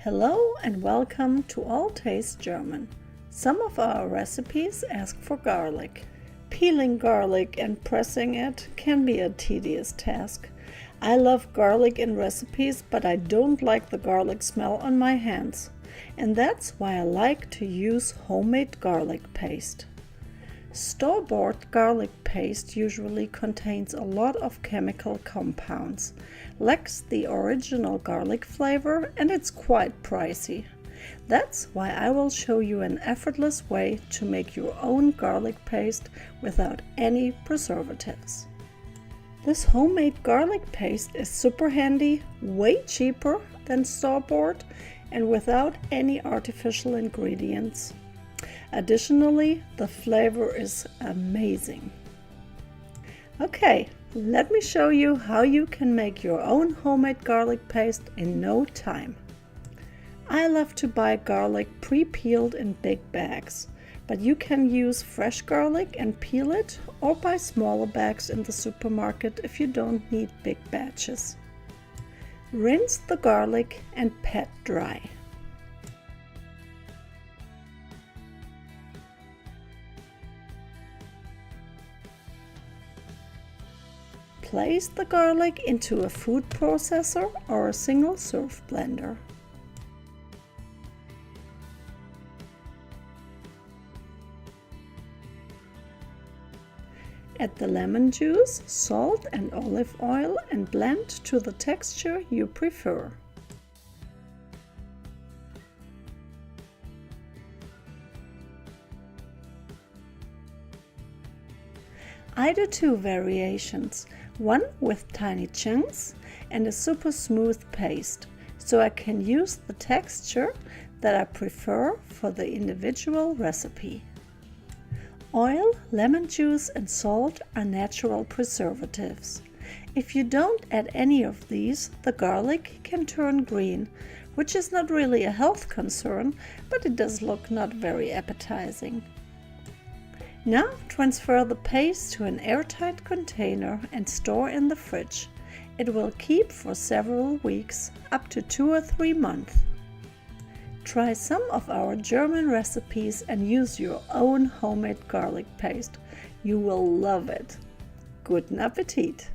Hello and welcome to All Taste German. Some of our recipes ask for garlic. Peeling garlic and pressing it can be a tedious task. I love garlic in recipes, but I don't like the garlic smell on my hands. And that's why I like to use homemade garlic paste. Store-bought garlic paste usually contains a lot of chemical compounds, lacks the original garlic flavor, and it's quite pricey. That's why I will show you an effortless way to make your own garlic paste without any preservatives. This homemade garlic paste is super handy, way cheaper than store-bought, and without any artificial ingredients. Additionally, the flavor is amazing. Okay, let me show you how you can make your own homemade garlic paste in no time. I love to buy garlic pre-peeled in big bags, but you can use fresh garlic and peel it or buy smaller bags in the supermarket if you don't need big batches. Rinse the garlic and pat dry. Place the garlic into a food processor or a single-serve blender. Add the lemon juice, salt and olive oil and blend to the texture you prefer. I do two variations, one with tiny chunks and a super smooth paste, so I can use the texture that I prefer for the individual recipe. Oil, lemon juice and salt are natural preservatives. If you don't add any of these, the garlic can turn green, which is not really a health concern, but it does look not very appetizing. Now transfer the paste to an airtight container and store in the fridge. It will keep for several weeks, up to 2 or 3 months. Try some of our German recipes and use your own homemade garlic paste. You will love it. Guten Appetit!